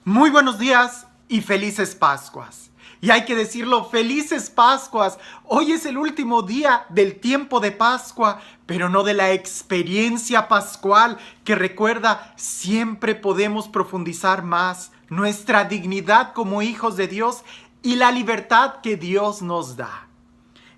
Muy buenos días y felices Pascuas. Y hay que decirlo, felices Pascuas. Hoy es el último día del tiempo de Pascua, pero no de la experiencia pascual que recuerda, siempre podemos profundizar más nuestra dignidad como hijos de Dios y la libertad que Dios nos da.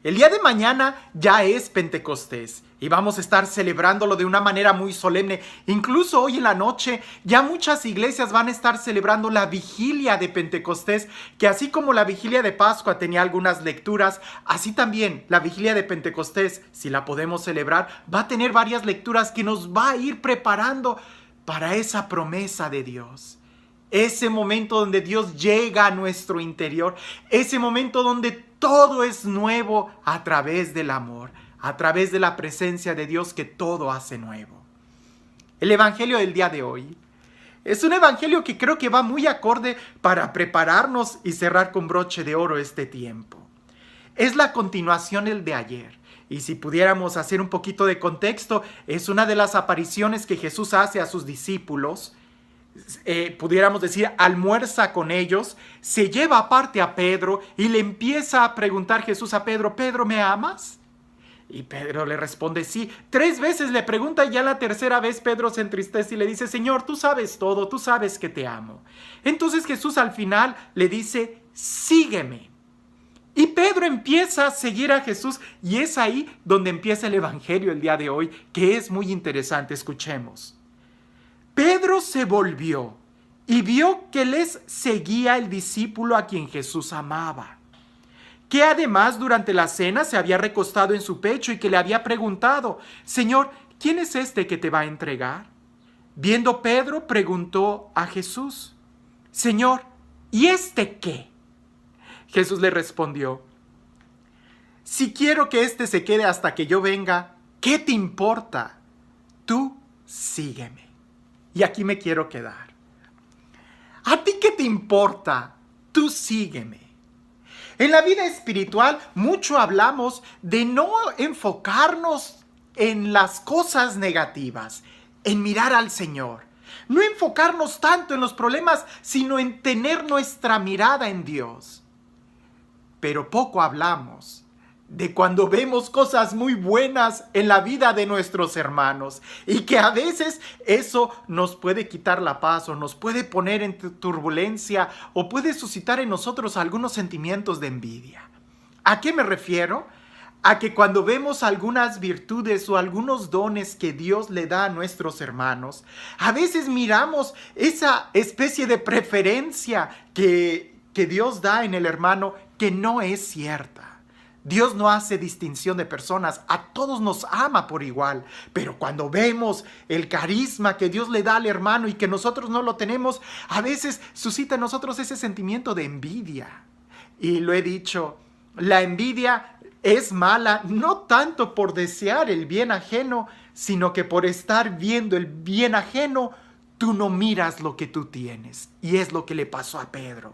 El día de mañana ya es Pentecostés y vamos a estar celebrándolo de una manera muy solemne. Incluso hoy en la noche ya muchas iglesias van a estar celebrando la vigilia de Pentecostés, que así como la vigilia de Pascua tenía algunas lecturas, así también la vigilia de Pentecostés, si la podemos celebrar, va a tener varias lecturas que nos va a ir preparando para esa promesa de Dios. Ese momento donde Dios llega a nuestro interior, ese momento donde todo es nuevo a través del amor, a través de la presencia de Dios que todo hace nuevo. El evangelio del día de hoy es un evangelio que creo que va muy acorde para prepararnos y cerrar con broche de oro este tiempo. Es la continuación del de ayer. Y si pudiéramos hacer un poquito de contexto, es una de las apariciones que Jesús hace a sus discípulos. Pudiéramos decir, almuerza con ellos, se lleva aparte a Pedro y le empieza a preguntar Jesús a Pedro: ¿Pedro, me amas? Y Pedro le responde sí. 3 veces le pregunta y ya la tercera vez Pedro se entristece y le dice: Señor, tú sabes todo, tú sabes que te amo. Entonces Jesús al final le dice: sígueme. Y Pedro empieza a seguir a Jesús y es ahí donde empieza el evangelio el día de hoy, que es muy interesante. Escuchemos. Pedro se volvió y vio que les seguía el discípulo a quien Jesús amaba, que además durante la cena se había recostado en su pecho y que le había preguntado: Señor, ¿quién es este que te va a entregar? Viendo Pedro, preguntó a Jesús: Señor, ¿y este qué? Jesús le respondió: si quiero que este se quede hasta que yo venga, ¿qué te importa? Tú sígueme. Y aquí me quiero quedar. ¿A ti qué te importa? Tú sígueme. En la vida espiritual mucho hablamos de no enfocarnos en las cosas negativas, en mirar al Señor. No enfocarnos tanto en los problemas, sino en tener nuestra mirada en Dios. Pero poco hablamos de cuando vemos cosas muy buenas en la vida de nuestros hermanos y que a veces eso nos puede quitar la paz o nos puede poner en turbulencia o puede suscitar en nosotros algunos sentimientos de envidia. ¿A qué me refiero? A que cuando vemos algunas virtudes o algunos dones que Dios le da a nuestros hermanos, a veces miramos esa especie de preferencia que Dios da en el hermano, que no es cierta. Dios no hace distinción de personas, a todos nos ama por igual, pero cuando vemos el carisma que Dios le da al hermano y que nosotros no lo tenemos, a veces suscita en nosotros ese sentimiento de envidia. Y lo he dicho, la envidia es mala no tanto por desear el bien ajeno, sino que por estar viendo el bien ajeno, tú no miras lo que tú tienes. Y es lo que le pasó a Pedro.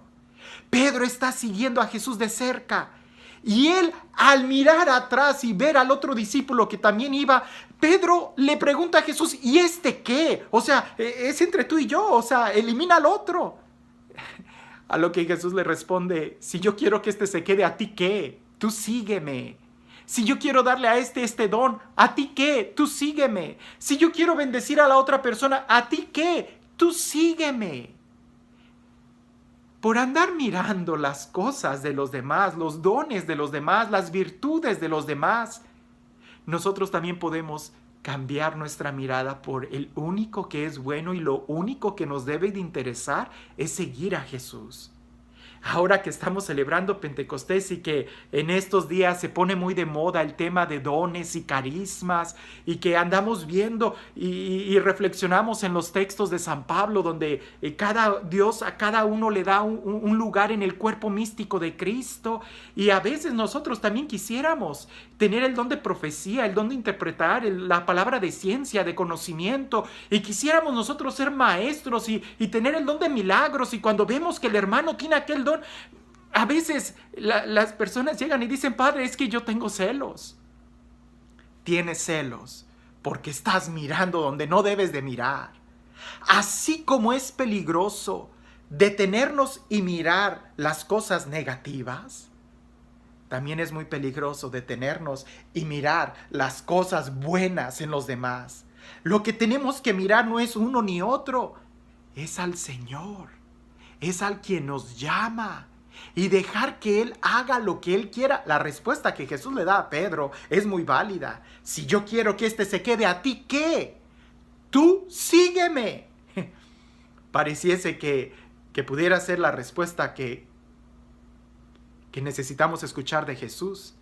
Pedro está siguiendo a Jesús de cerca. Y él, al mirar atrás y ver al otro discípulo que también iba, Pedro le pregunta a Jesús: ¿y este qué? O sea, es entre tú y yo, o sea, elimina al otro. A lo que Jesús le responde: si yo quiero que este se quede, ¿a ti qué? Tú sígueme. Si yo quiero darle a este don, ¿a ti qué? Tú sígueme. Si yo quiero bendecir a la otra persona, ¿a ti qué? Tú sígueme. Por andar mirando las cosas de los demás, los dones de los demás, las virtudes de los demás, nosotros también podemos cambiar nuestra mirada por el único que es bueno, y lo único que nos debe de interesar es seguir a Jesús. Ahora que estamos celebrando Pentecostés y que en estos días se pone muy de moda el tema de dones y carismas, y que andamos viendo y reflexionamos en los textos de San Pablo, donde Dios a cada uno le da un lugar en el cuerpo místico de Cristo, y a veces nosotros también quisiéramos tener el don de profecía, el don de interpretar la palabra de ciencia, de conocimiento, y quisiéramos nosotros ser maestros y tener el don de milagros, y cuando vemos que el hermano tiene aquel don, a veces las personas llegan y dicen: Padre, es que yo tengo celos. Tienes celos porque estás mirando donde no debes de mirar. Así como es peligroso detenernos y mirar las cosas negativas, también es muy peligroso detenernos y mirar las cosas buenas en los demás. Lo que tenemos que mirar no es uno ni otro, es al Señor, es al quien nos llama. Y dejar que Él haga lo que Él quiera. La respuesta que Jesús le da a Pedro es muy válida. Si yo quiero que éste se quede, ¿a ti qué? Tú sígueme. Pareciese que pudiera ser la respuesta que necesitamos escuchar de Jesús.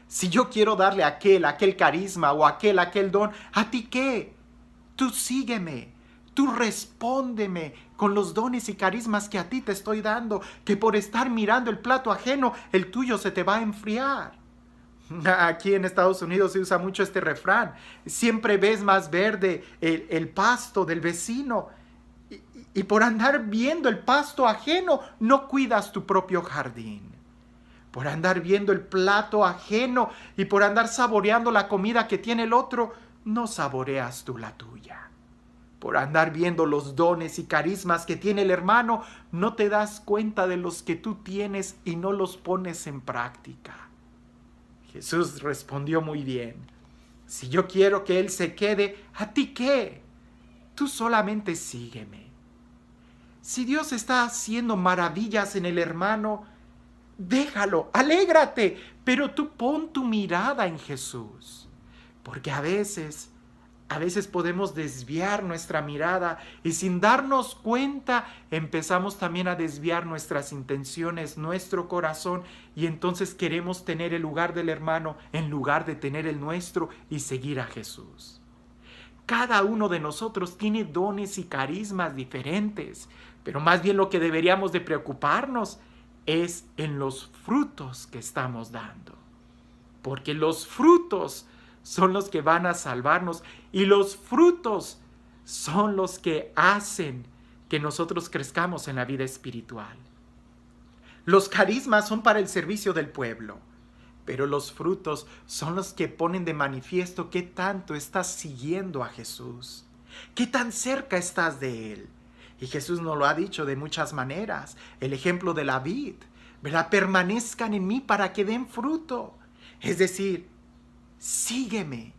Si yo quiero darle a aquel carisma o aquel don, ¿a ti qué? Tú sígueme, tú respóndeme con los dones y carismas que a ti te estoy dando, que por estar mirando el plato ajeno, el tuyo se te va a enfriar. Aquí en Estados Unidos se usa mucho este refrán: siempre ves más verde el pasto del vecino, y por andar viendo el pasto ajeno no cuidas tu propio jardín. Por andar viendo el plato ajeno y por andar saboreando la comida que tiene el otro, no saboreas tú la tuya. Por andar viendo los dones y carismas que tiene el hermano, no te das cuenta de los que tú tienes y no los pones en práctica. Jesús respondió muy bien: si yo quiero que él se quede, ¿a ti qué? Tú solamente sígueme. Si Dios está haciendo maravillas en el hermano, déjalo, alégrate, pero tú pon tu mirada en Jesús. Porque a veces podemos desviar nuestra mirada y sin darnos cuenta empezamos también a desviar nuestras intenciones, nuestro corazón, y entonces queremos tener el lugar del hermano en lugar de tener el nuestro y seguir a Jesús. Cada uno de nosotros tiene dones y carismas diferentes, pero más bien lo que deberíamos de preocuparnos es en los frutos que estamos dando. Porque los frutos son los que van a salvarnos y los frutos son los que hacen que nosotros crezcamos en la vida espiritual. Los carismas son para el servicio del pueblo, pero los frutos son los que ponen de manifiesto qué tanto estás siguiendo a Jesús, qué tan cerca estás de Él. Y Jesús nos lo ha dicho de muchas maneras. El ejemplo de la vid, ¿verdad? Permanezcan en mí para que den fruto. Es decir, sígueme.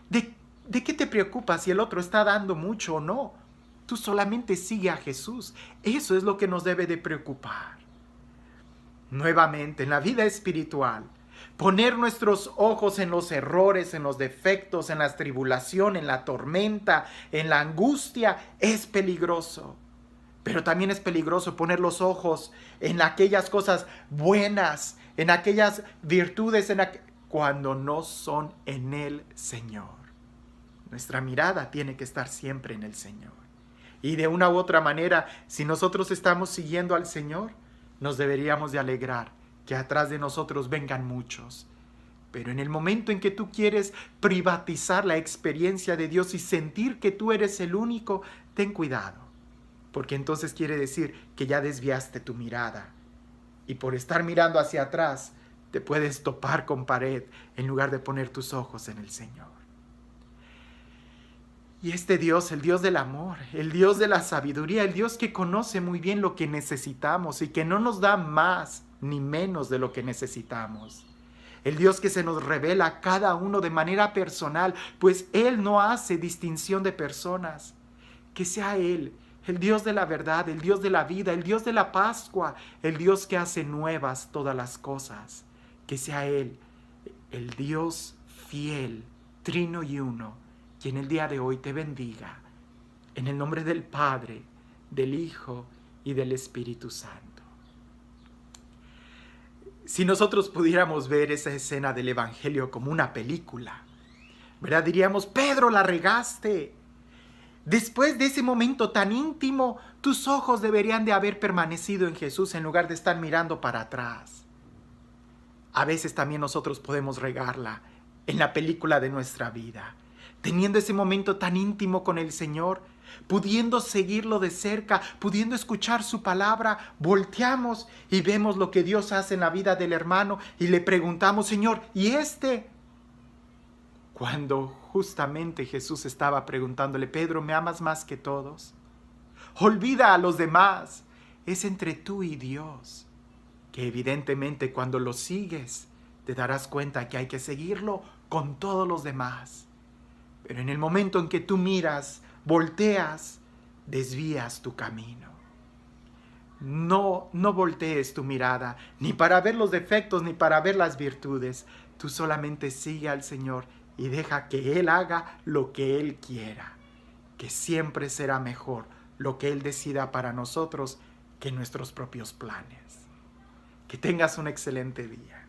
¿De qué te preocupas si el otro está dando mucho o no? Tú solamente sigue a Jesús. Eso es lo que nos debe de preocupar. Nuevamente, en la vida espiritual, poner nuestros ojos en los errores, en los defectos, en la tribulación, en la tormenta, en la angustia, es peligroso. Pero también es peligroso poner los ojos en aquellas cosas buenas, en aquellas virtudes, cuando no son en el Señor. Nuestra mirada tiene que estar siempre en el Señor. Y de una u otra manera, si nosotros estamos siguiendo al Señor, nos deberíamos de alegrar que atrás de nosotros vengan muchos. Pero en el momento en que tú quieres privatizar la experiencia de Dios y sentir que tú eres el único, ten cuidado. Porque entonces quiere decir que ya desviaste tu mirada. Y por estar mirando hacia atrás, te puedes topar con pared en lugar de poner tus ojos en el Señor. Y este Dios, el Dios del amor, el Dios de la sabiduría, el Dios que conoce muy bien lo que necesitamos y que no nos da más ni menos de lo que necesitamos. El Dios que se nos revela a cada uno de manera personal, pues Él no hace distinción de personas. Que sea Él, el Dios de la verdad, el Dios de la vida, el Dios de la Pascua, el Dios que hace nuevas todas las cosas. Que sea Él, el Dios fiel, trino y uno, quien el día de hoy te bendiga. En el nombre del Padre, del Hijo y del Espíritu Santo. Si nosotros pudiéramos ver esa escena del Evangelio como una película, ¿verdad? Diríamos: Pedro, la regaste. Después de ese momento tan íntimo, tus ojos deberían de haber permanecido en Jesús en lugar de estar mirando para atrás. A veces también nosotros podemos regarla en la película de nuestra vida, teniendo ese momento tan íntimo con el Señor, pudiendo seguirlo de cerca, pudiendo escuchar su palabra, volteamos y vemos lo que Dios hace en la vida del hermano y le preguntamos: Señor, ¿y este? Cuando justamente Jesús estaba preguntándole: Pedro, ¿me amas más que todos? Olvida a los demás, es entre tú y Dios, que evidentemente cuando lo sigues te darás cuenta que hay que seguirlo con todos los demás. Pero en el momento en que tú miras, volteas, desvías tu camino. No voltees tu mirada, ni para ver los defectos, ni para ver las virtudes. Tú solamente sigue al Señor y deja que Él haga lo que Él quiera, que siempre será mejor lo que Él decida para nosotros que nuestros propios planes. Que tengas un excelente día.